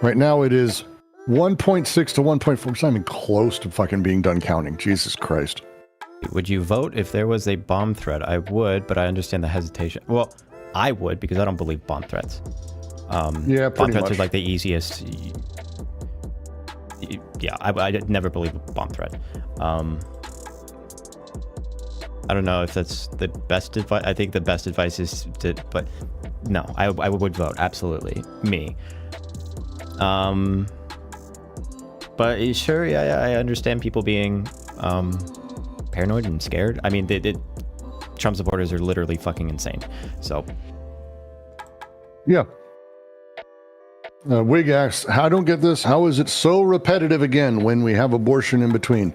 Right now it is 1.6 to 1.4. It's not even close to fucking being done counting. Jesus Christ. Would you vote if there was a bomb threat? I would, but I understand the hesitation. Well, I would, because I don't believe bomb threats. Yeah, bomb threats much. are like the easiest. Yeah, I never believe a bomb threat. I don't know if that's the best advice. I think the best advice is to, but no, I would vote, absolutely. Me. But sure, yeah, I understand people being paranoid and scared. I mean, Trump supporters are literally fucking insane. So, yeah. Wig asks, I don't get this. How is it so repetitive again when we have abortion in between?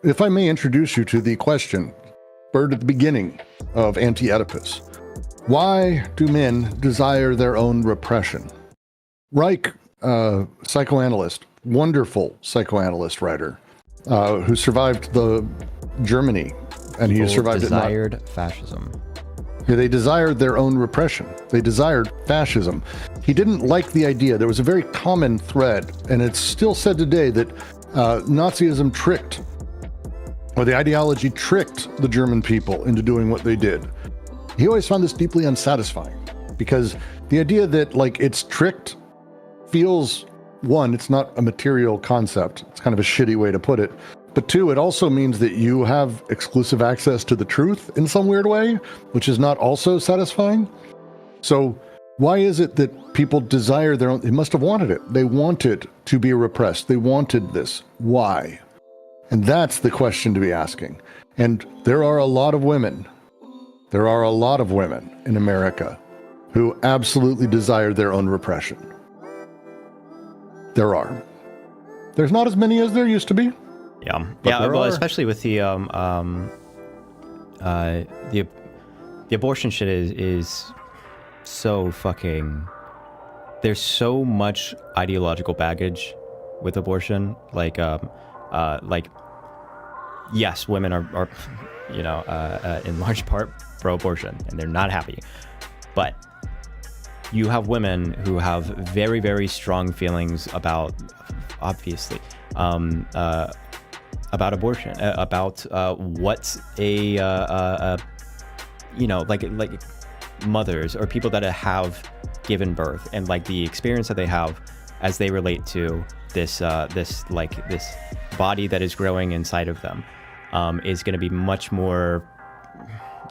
If I may introduce you to the question, bird at the beginning of Anti-Oedipus. Why do men desire their own repression? Reich, psychoanalyst, wonderful psychoanalyst writer, who survived the Germany, and he survived desired fascism. Yeah, they desired their own repression. They desired fascism. He didn't like the idea. There was a very common thread, and it's still said today that Nazism tricked, or the ideology tricked the German people into doing what they did. He always found this deeply unsatisfying, because the idea that like it's tricked feels, one, it's not a material concept. It's kind of a shitty way to put it. But two, it also means that you have exclusive access to the truth in some weird way, which is not also satisfying. So why is it that people desire their own? They must have wanted it. They wanted to be repressed. They wanted this. Why? And that's the question to be asking. And there are a lot of women in America who absolutely desire their own repression. There are. There's not as many as there used to be. Yeah, yeah. Well, especially with the abortion shit is so fucking. There's so much ideological baggage with abortion. Like, yes, women are you know, in large part pro-abortion, and they're not happy. But you have women who have very, very strong feelings about, obviously, about abortion, about what a you know, like mothers or people that have given birth, and like the experience that they have as they relate to this this body that is growing inside of them, is going to be much more.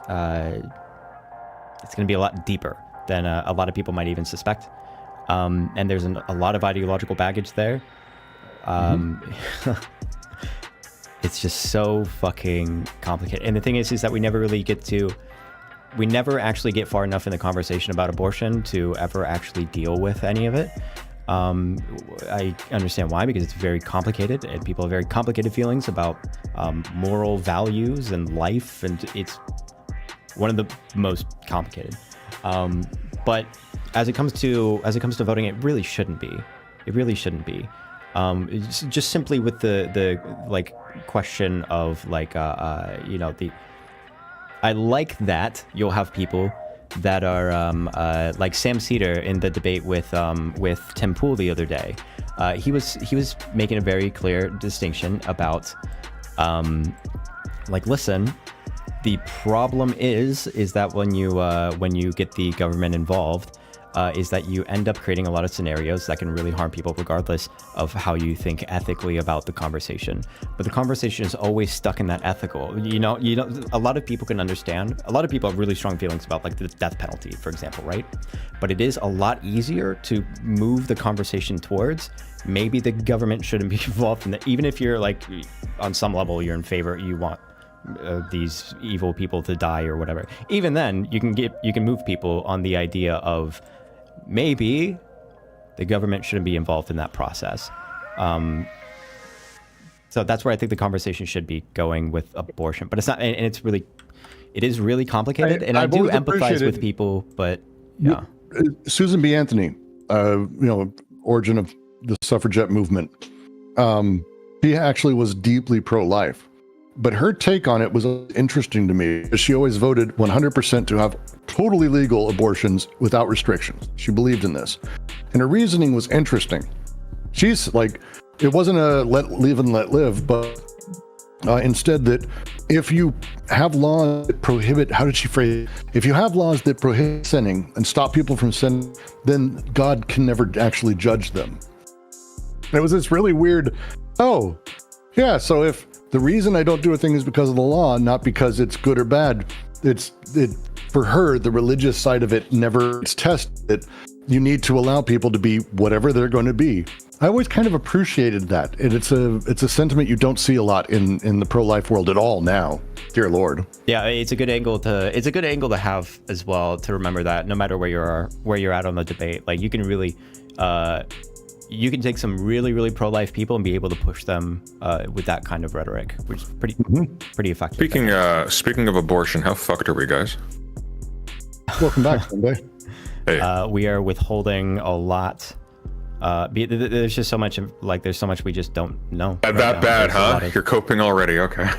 It's going to be a lot deeper than a lot of people might even suspect, and there's a lot of ideological baggage there. It's just so fucking complicated. And the thing is that we never actually get far enough in the conversation about abortion to ever actually deal with any of it. I understand why, because it's very complicated, and people have very complicated feelings about moral values and life, and it's one of the most complicated. But as it comes to voting, it really shouldn't be. It really shouldn't be. It's just simply with the like question of like you know, I like that you'll have people that are like Sam Cedar in the debate with Tim Pool the other day. He was making a very clear distinction about like, listen, the problem is that when you get the government involved, is that you end up creating a lot of scenarios that can really harm people regardless of how you think ethically about the conversation. But the conversation is always stuck in that ethical. You know, a lot of people can understand. A lot of people have really strong feelings about like the death penalty, for example, right? But it is a lot easier to move the conversation towards maybe the government shouldn't be involved in that. Even if you're like, on some level, you're in favor, you want these evil people to die or whatever. Even then, you can move people on the idea of maybe the government shouldn't be involved in that process. So that's where I think the conversation should be going with abortion. But it's not, and it is really complicated. And I do empathize with people, but yeah. Susan B. Anthony, you know, origin of the suffragette movement. He actually was deeply pro-life. But her take on it was interesting to me. She always voted 100% to have totally legal abortions without restrictions. She believed in this. And her reasoning was interesting. She's like, it wasn't a let live and let live, but instead that if you have laws that prohibit, how did she phrase it? If you have laws that prohibit sinning and stop people from sinning, then God can never actually judge them. And it was this really weird, oh, yeah, so if the reason I don't do a thing is because of the law, not because it's good or bad, for her, the religious side of it never it's tested. You need to allow people to be whatever they're going to be. I always kind of appreciated that. And it's a sentiment you don't see a lot in the pro-life world at all now. Dear Lord. Yeah, it's a good angle to have as well, to remember that no matter where you're at on the debate, like you can really you can take some really pro-life people and be able to push them with that kind of rhetoric, which is pretty effective. Speaking of abortion, how fucked are we, guys? Welcome back, Sunday. Hey. We are withholding a lot. There's just so much, there's so much we just don't know. That bad, huh? You're coping already, okay.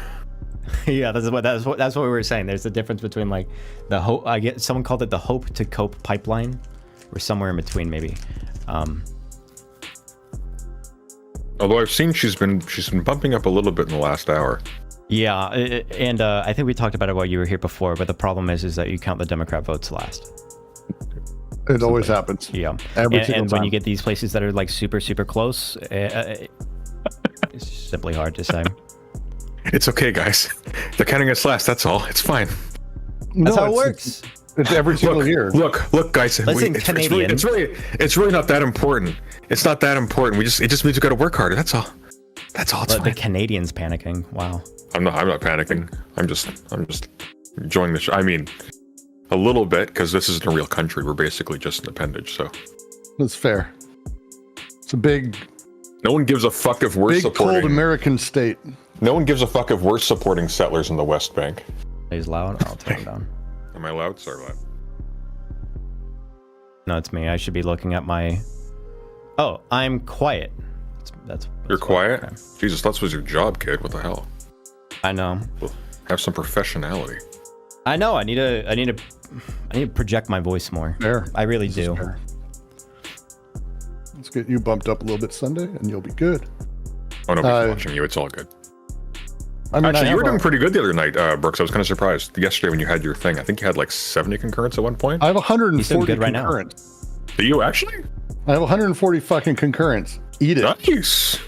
Yeah, that's what we were saying. There's a difference between like the hope. Someone called it the hope to cope pipeline, or somewhere in between maybe. Although I've seen she's been bumping up a little bit in the last hour. Yeah, and I think we talked about it while you were here before. But the problem is that you count the Democrat votes last. It always happens. Yeah, and when you get these places that are like super close, it's simply hard to say. It's okay, guys. They're counting us last. That's all. It's fine. That's how it works. It's every single year. Look, guys. Listen, Canadian. It's really not that important. It's not that important. It just means we got to work harder. That's all. It's fine. The Canadians panicking. Wow. I'm not panicking. I'm just enjoying the show. I mean, a little bit, because this isn't a real country. We're basically just an appendage. So that's fair. It's a big. No one gives a fuck if we're supporting. Cold American state. No one gives a fuck if we're supporting settlers in the West Bank. He's loud. I'll turn him down. Am I loud? Sorry, loud. No, it's me. I should be looking at my. Oh, I'm quiet. That's You're quiet? Okay. Jesus, that was your job, kid. What the hell? I know. Well, have some professionality. I know. I need to project my voice more. Fair. I really do. Let's get you bumped up a little bit Sunday, and you'll be good. Oh, nobody's watching you. It's all good. I mean, actually, you were doing pretty good the other night, Brooks. I was kind of surprised yesterday when you had your thing. I think you had like 70 concurrents at one point. I have 140 good right concurrents. Do you actually? I have 140 fucking concurrents. Eat it. Nice.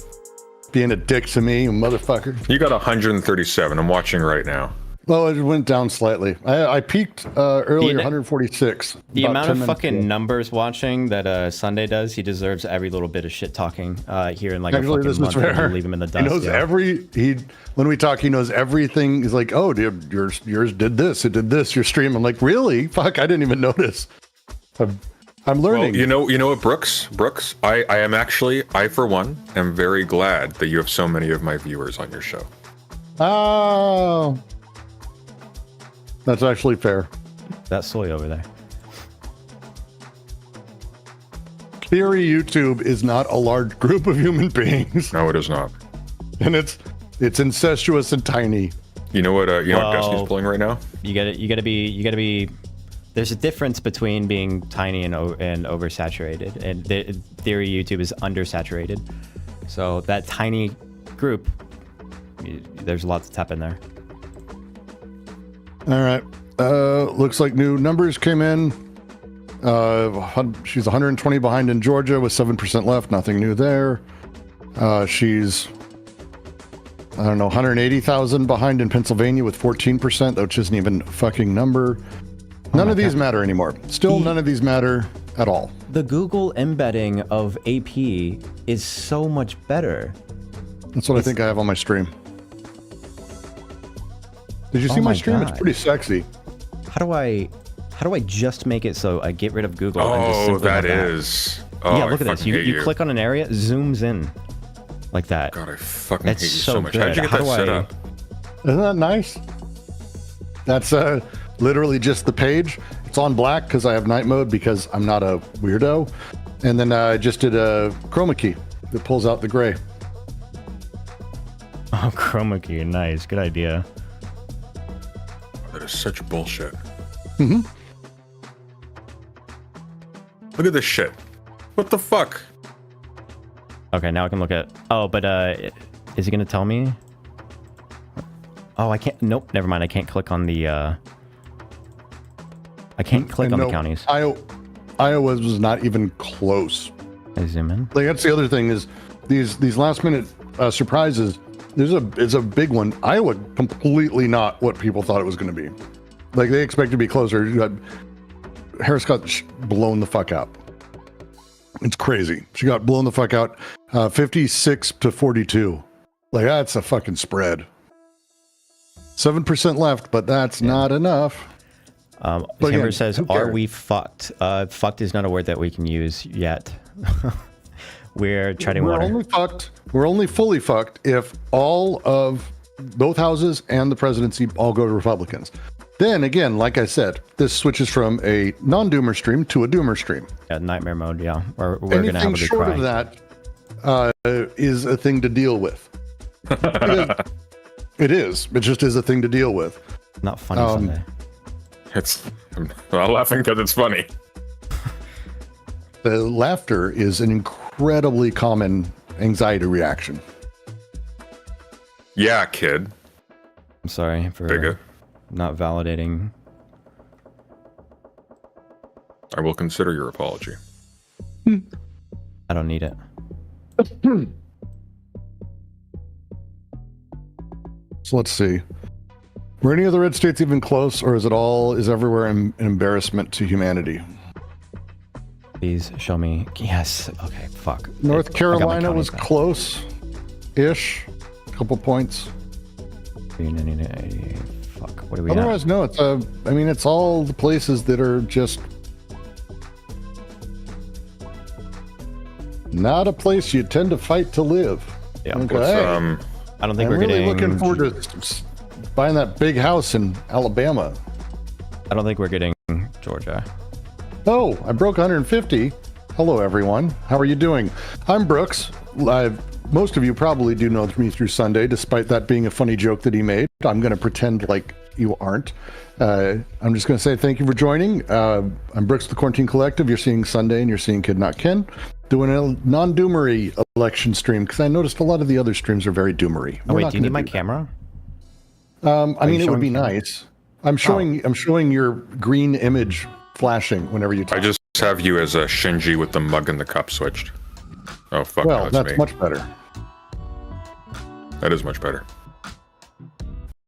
Being a dick to me, you motherfucker. You got 137. I'm watching right now. Well, it went down slightly. I peaked earlier, 146. The amount of fucking numbers watching that Sunday does, he deserves every little bit of shit talking here in like actually, a fucking month. You leave him in the dust. He knows when we talk, he knows everything. He's like, oh, dude, yours did this. It did this. Your stream. I'm like, really? Fuck, I didn't even notice. I'm learning. Well, you know what, Brooks? I am actually, I for one, am very glad that you have so many of my viewers on your show. Oh. That's actually fair. That soy over there. Theory YouTube is not a large group of human beings. No, it is not. And it's incestuous and tiny. You know what Destiny's pulling right now? You gotta be. There's a difference between being tiny and oversaturated, and Theory YouTube is undersaturated. So that tiny group, there's a lot to tap in there. All right. Looks like new numbers came in. She's 120 behind in Georgia with 7% left. Nothing new there. She's, 180,000 behind in Pennsylvania with 14%, which isn't even a fucking number. None of these matter anymore. Still, none of these matter at all. The Google embedding of AP is so much better. That's what I think I have on my stream. Did you see my stream? God. It's pretty sexy. How do I just make it so I get rid of Google? Oh, and just simply that have is. Oh, yeah, look at this. You click on an area, zooms in like that. God, I fucking hate you so so much. Good. How did you get that set up? Isn't that nice? That's literally just the page. It's on black because I have night mode because I'm not a weirdo. And then I just did a chroma key that pulls out the gray. Oh, chroma key. Nice. Good idea. That is such bullshit. Mm-hmm. Look at this shit. What the fuck? Okay, now I can look at... Oh, but is he going to tell me? Oh, I can't... Nope, never mind. I can't click on the... I can't click on the counties. Iowa's was not even close. I zoom in. Like, that's the other thing is these last minute surprises. It's a big one. Iowa completely not what people thought it was going to be. Like, they expected to be closer. Harris got blown the fuck out. It's crazy. She got blown the fuck out. 56 to 42. Like, that's a fucking spread. 7% left, but that's not enough. Timber says, "Are we fucked?" Fucked is not a word that we can use yet. We're treading water. We're only fully fucked if all of both houses and the presidency all go to Republicans. Then again, like I said, this switches from a non-doomer stream to a doomer stream. Yeah, nightmare mode. Yeah, we're gonna have a big short cry. of that is a thing to deal with. It is. It just is a thing to deal with. Not funny Sunday. I'm not laughing because it's funny. The laughter is an incredibly common anxiety reaction. Yeah, kid. I'm sorry for Bigger. not validating. I will consider your apology. I don't need it. So let's see. Were any of the red states even close, or is everywhere an embarrassment to humanity? Please show me. Yes. Okay. Fuck. North I got my Carolina counties was back. close-ish. A couple points. Fuck. What do we Otherwise, no. It's all the places that are just not a place you tend to fight to live. Yeah. Okay. I don't think I'm we're really getting. looking forward to buying that big house in Alabama. I don't think we're getting Georgia. Oh, I broke 150. Hello, everyone. How are you doing? I'm Brooks. Most of you probably do know me through Sunday, despite that being a funny joke that he made. I'm going to pretend like you aren't. I'm just going to say thank you for joining. I'm Brooks, the Quarantine Collective. You're seeing Sunday and you're seeing Kidnotkin. Doing a non-doomery election stream because I noticed a lot of the other streams are very doomery. Oh, wait, do you need my camera? I mean, it would be nice. I'm showing your green image flashing whenever you talk. I just have you as a Shinji with the mug and the cup switched. Oh, fuck. Well, no, that's me. much better. That is much better.